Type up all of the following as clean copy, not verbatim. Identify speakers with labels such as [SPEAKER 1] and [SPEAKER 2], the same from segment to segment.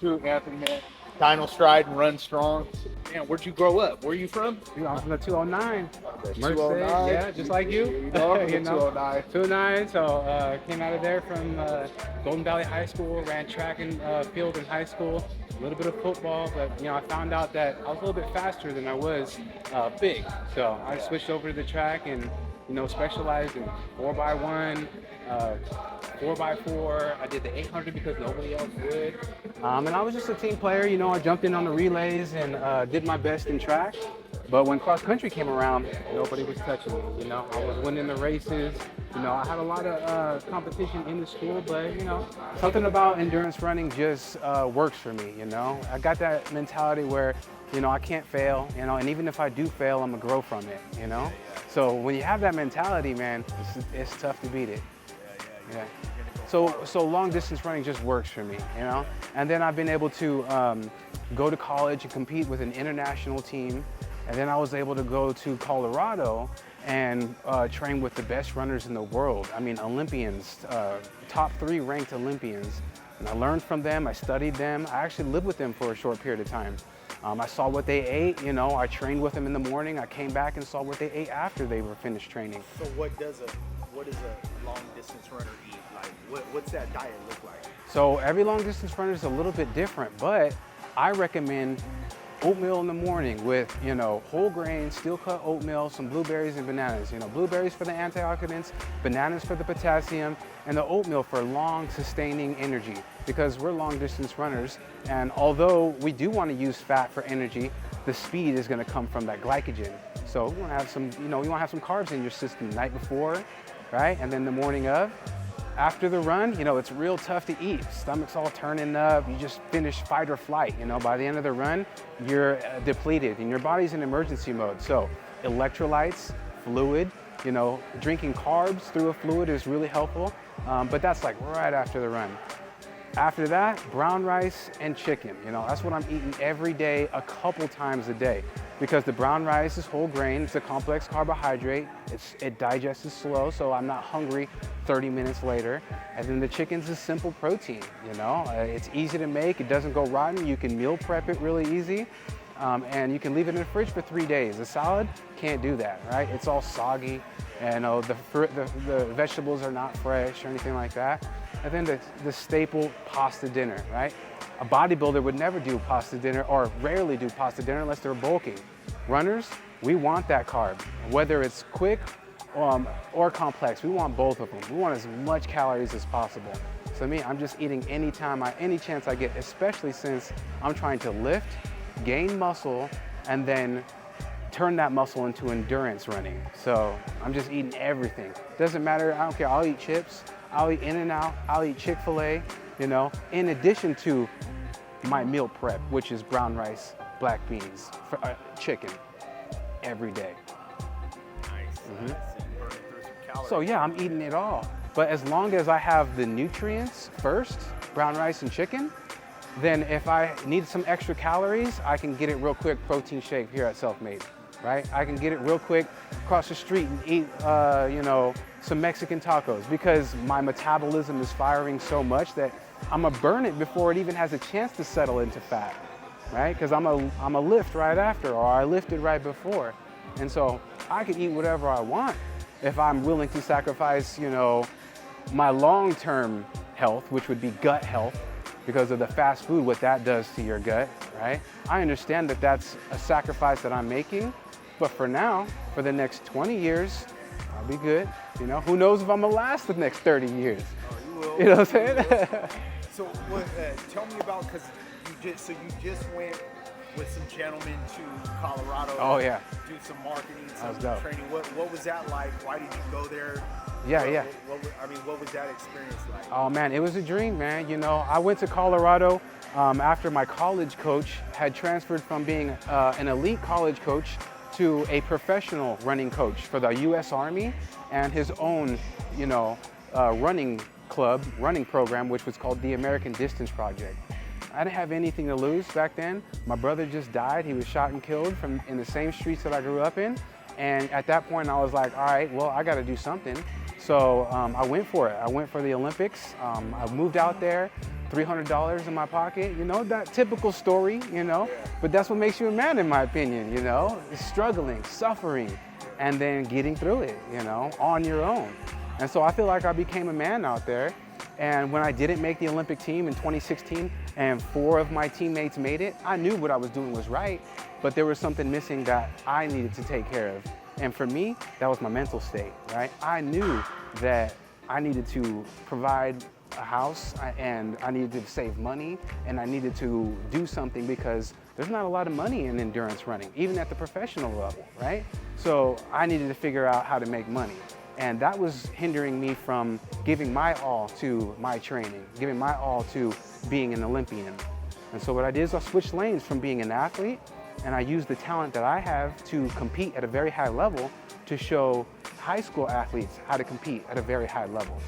[SPEAKER 1] too, Anthony, man. Dynastride and run strong. Man, where'd you grow up? Where are you from?
[SPEAKER 2] Dude, I'm from the 209.
[SPEAKER 1] The
[SPEAKER 2] Merced,
[SPEAKER 1] 209.
[SPEAKER 2] yeah, just like you.
[SPEAKER 1] You know, I'm from the 209.
[SPEAKER 2] 209. So came out of there from Golden Valley High School, ran track and field in high school, a little bit of football, but I found out that I was a little bit faster than I was big. So I switched over to the track and specialized in 4x1, 4x4. I did the 800 because nobody else would. And I was just a team player. I jumped in on the relays and did my best in track. But when cross country came around, nobody was touching me. I was winning the races. I had a lot of competition in the school, but something about endurance running just works for me. I got that mentality where I can't fail. And even if I do fail, I'm gonna grow from it. So when you have that mentality, man, it's tough to beat it. Yeah. So long distance running just works for me, And then I've been able to go to college and compete with an international team. And then I was able to go to Colorado and train with the best runners in the world. I mean, Olympians, top 3 ranked Olympians. And I learned from them, I studied them. I actually lived with them for a short period of time. I saw what they ate, I trained with them in the morning. I came back and saw what they ate after they were finished training.
[SPEAKER 3] So what does a long distance runner eat? Like what's that diet look like?
[SPEAKER 2] So every long distance runner is a little bit different, but I recommend oatmeal in the morning with, whole grain, steel cut oatmeal, some blueberries and bananas. Blueberries for the antioxidants, bananas for the potassium, and the oatmeal for long sustaining energy, because we're long distance runners. And although we do want to use fat for energy, the speed is going to come from that glycogen. So we want to have some, you want to have some carbs in your system the night before, right? And then the morning of. After the run, it's real tough to eat. Stomach's all turning up. You just finish fight or flight. By the end of the run, you're depleted and your body's in emergency mode. So electrolytes, fluid, drinking carbs through a fluid is really helpful. But that's like right after the run. After that, brown rice and chicken. That's what I'm eating every day, a couple times a day. Because the brown rice is whole grain, it's a complex carbohydrate, it digests slow, so I'm not hungry 30 minutes later. And then the chicken's a simple protein, It's easy to make, it doesn't go rotten, you can meal prep it really easy. And you can leave it in the fridge for 3 days. A salad, can't do that, right? It's all soggy, and the vegetables are not fresh or anything like that. And then the staple pasta dinner, right? A bodybuilder would never do pasta dinner or rarely do pasta dinner unless they're bulking. Runners, we want that carb, whether it's quick or complex. We want both of them. We want as much calories as possible. So me, I'm just eating any chance I get, especially since I'm trying to lift, gain muscle, and then turn that muscle into endurance running. So I'm just eating everything. Doesn't matter, I don't care, I'll eat chips, I'll eat In-N-Out, I'll eat Chick-fil-A, in addition to my meal prep, which is brown rice, black beans, chicken, every day.
[SPEAKER 3] Nice. Burning through some calories.
[SPEAKER 2] So yeah, I'm eating it all. But as long as I have the nutrients first, brown rice and chicken, then if I need some extra calories, I can get it real quick, protein shake here at SelfMade, right? I can get it real quick across the street and eat, some Mexican tacos, because my metabolism is firing so much that I'm gonna burn it before it even has a chance to settle into fat, right? Because I'm a lift right after, or I lifted right before. And so I can eat whatever I want if I'm willing to sacrifice, my long-term health, which would be gut health, because of the fast food, what that does to your gut, right? I understand that that's a sacrifice that I'm making, but for now, for the next 20 years, I'll be good. Who knows if I'm gonna last the next 30 years?
[SPEAKER 3] Oh, you will.
[SPEAKER 2] You know what I'm saying?
[SPEAKER 3] So tell me about, because you just went with some gentlemen to Colorado.
[SPEAKER 2] Oh yeah.
[SPEAKER 3] Do some marketing, some
[SPEAKER 2] dope.
[SPEAKER 3] training. What was that like? Why did you go there?
[SPEAKER 2] Yeah.
[SPEAKER 3] What was that experience like?
[SPEAKER 2] Oh man, it was a dream, man. I went to Colorado after my college coach had transferred from being an elite college coach to a professional running coach for the U.S. Army and his own, running program, which was called the American Distance Project. I didn't have anything to lose back then. My brother just died. He was shot and killed in the same streets that I grew up in. And at that point, I was like, all right, well, I got to do something. So I went for it. I went for the Olympics. I moved out there, $300 in my pocket, you know, that typical story, you know, but that's what makes you a man in my opinion, you know, struggling, suffering, and then getting through it, you know, on your own. And so I feel like I became a man out there. And when I didn't make the Olympic team in 2016 and 4 of my teammates made it, I knew what I was doing was right, but there was something missing that I needed to take care of. And for me, that was my mental state, right? I knew that I needed to provide a house and I needed to save money and I needed to do something because there's not a lot of money in endurance running, even at the professional level, right? So I needed to figure out how to make money. And that was hindering me from giving my all to my training, giving my all to being an Olympian. And so what I did is I switched lanes from being an athlete and I used the talent that I have to compete at a very high level to show high school athletes how to compete at a very high level.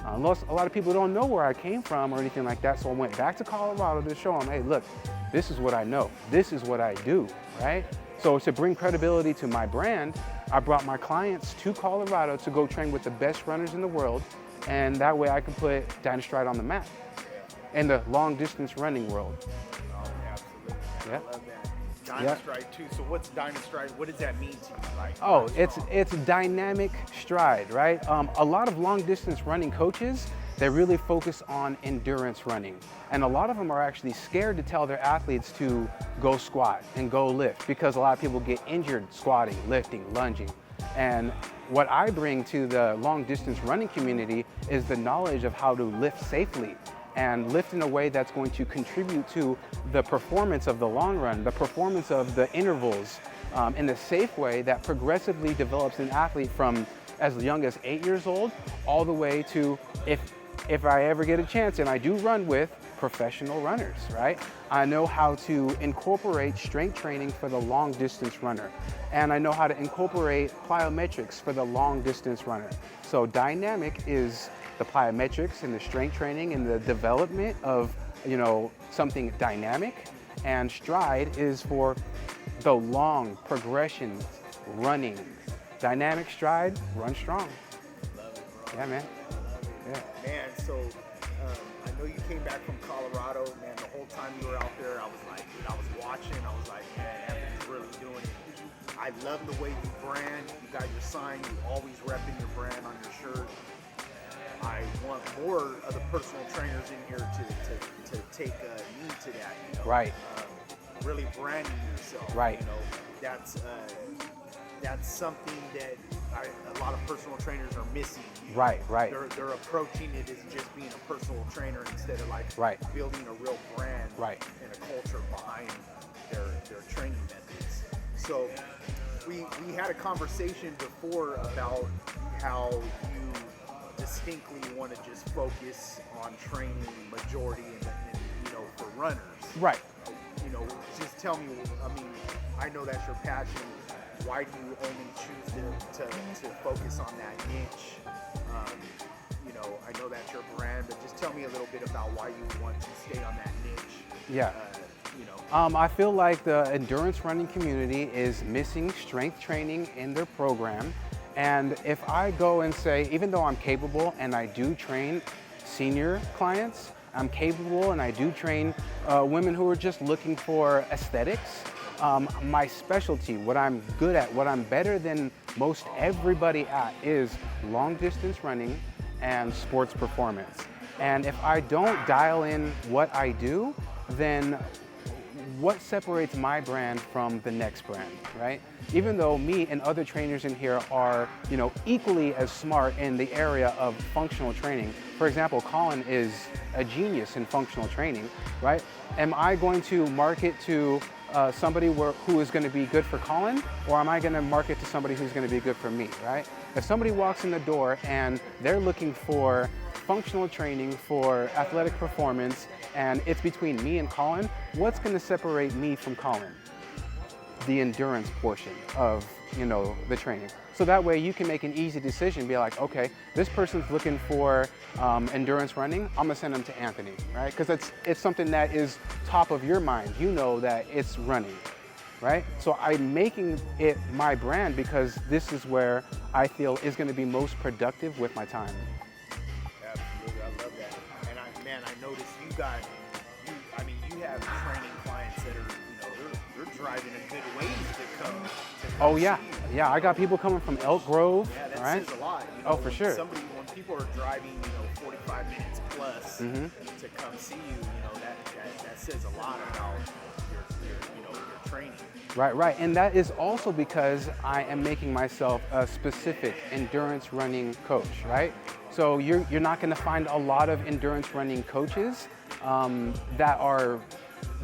[SPEAKER 2] A lot of people don't know where I came from or anything like that, so I went back to Colorado to show them, hey, look, this is what I know. This is what I do, right? So to bring credibility to my brand, I brought my clients to Colorado to go train with the best runners in the world, and that way I can put Dynastride on the map in the long distance running world.
[SPEAKER 3] Oh, absolutely.
[SPEAKER 2] Yeah.
[SPEAKER 3] I love that. Dynastride too. So what's Dynastride? What does that mean to you? Like,
[SPEAKER 2] Oh, it's dynamic stride, right? A lot of long distance running coaches, they really focus on endurance running. And a lot of them are actually scared to tell their athletes to go squat and go lift because a lot of people get injured squatting, lifting, lunging. And what I bring to the long distance running community is the knowledge of how to lift safely and lift in a way that's going to contribute to the performance of the long run, the performance of the intervals in a safe way that progressively develops an athlete from as young as 8 years old all the way to if I ever get a chance, and I do run with professional runners, right? I know how to incorporate strength training for the long distance runner. And I know how to incorporate plyometrics for the long distance runner. So dynamic is the plyometrics and the strength training and the development of, you know, something dynamic. And stride is for the long progression running. Dynamic stride, run strong.
[SPEAKER 3] Love it, bro.
[SPEAKER 2] Yeah, man. Yeah.
[SPEAKER 3] Man, so I know you came back from Colorado, man. The whole time you were out there, I was like, dude, I was watching. I was like, man, Anthony's really doing it. I love the way you brand. You got your sign. You always repping your brand on your shirt. I want more of the personal trainers in here to take heed to that. You know?
[SPEAKER 2] Right.
[SPEAKER 3] Really branding yourself.
[SPEAKER 2] Right.
[SPEAKER 3] You know, that's something that a lot of personal trainers are missing. You know?
[SPEAKER 2] Right, right.
[SPEAKER 3] They're approaching it as just being a personal trainer instead of like
[SPEAKER 2] Right.
[SPEAKER 3] building a real brand
[SPEAKER 2] Right.
[SPEAKER 3] and a culture behind their training methods. So we had a conversation before about how you distinctly want to just focus on training majority and you know, for runners.
[SPEAKER 2] Right.
[SPEAKER 3] You know, just tell me, I mean, I know that's your passion. Why do you only choose to focus on that niche? You know, I know that's your brand, but just tell me a little bit about why you want to stay on that niche.
[SPEAKER 2] Yeah.
[SPEAKER 3] You know.
[SPEAKER 2] I feel like the endurance running community is missing strength training in their program. And if I go and say, even though I'm capable and I do train senior clients, I'm capable and I do train women who are just looking for aesthetics. My specialty, what I'm good at, what I'm better than most everybody at is long distance running and sports performance. And if I don't dial in what I do, then what separates my brand from the next brand, right? Even though me and other trainers in here are, you know, equally as smart in the area of functional training. For example, Colin is a genius in functional training, right? Am I going to market to somebody who is going to be good for Colin, or am I going to market to somebody who's going to be good for me, right? If somebody walks in the door and they're looking for functional training for athletic performance and it's between me and Colin, what's going to separate me from Colin? The endurance portion of, you know, the training. So that way you can make an easy decision, be like, okay, this person's looking for endurance running, I'm gonna send them to Anthony, right? Because it's something that is top of your mind. You know that it's running, right? So I'm making it my brand because this is where I feel is gonna be most productive with my time.
[SPEAKER 3] Absolutely, I love that. And I noticed I mean, you have training clients that are, they're driving a good ways to come
[SPEAKER 2] Oh yeah,
[SPEAKER 3] see you.
[SPEAKER 2] yeah. I got people coming from Elk Grove.
[SPEAKER 3] Yeah, that
[SPEAKER 2] All right.
[SPEAKER 3] says a lot.
[SPEAKER 2] Oh, for sure.
[SPEAKER 3] When people are driving, 45 minutes plus to come see you, that says a lot about your training.
[SPEAKER 2] Right. And that is also because I am making myself a specific endurance running coach, right? So you're not going to find a lot of endurance running coaches that are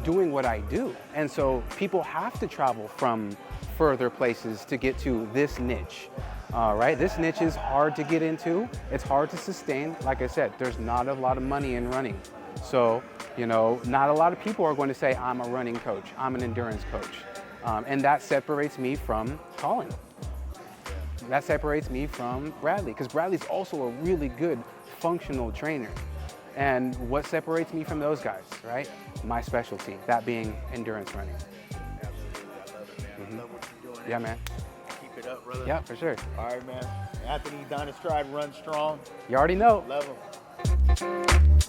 [SPEAKER 2] doing what I do. And so people have to travel from further places to get to this niche. Right? This niche is hard to get into. It's hard to sustain. Like I said, there's not a lot of money in running. So, not a lot of people are going to say, I'm a running coach, I'm an endurance coach. And that separates me from Colin. That separates me from Bradley, because Bradley's also a really good functional trainer. And what separates me from those guys, right? My specialty, that being endurance running.
[SPEAKER 3] Absolutely. I love it, man. I love what you're doing.
[SPEAKER 2] Yeah, man.
[SPEAKER 3] Keep it up, brother.
[SPEAKER 2] Yeah, for sure.
[SPEAKER 1] All right, man. Anthony Dynastride, run strong.
[SPEAKER 2] You already know.
[SPEAKER 1] Love him.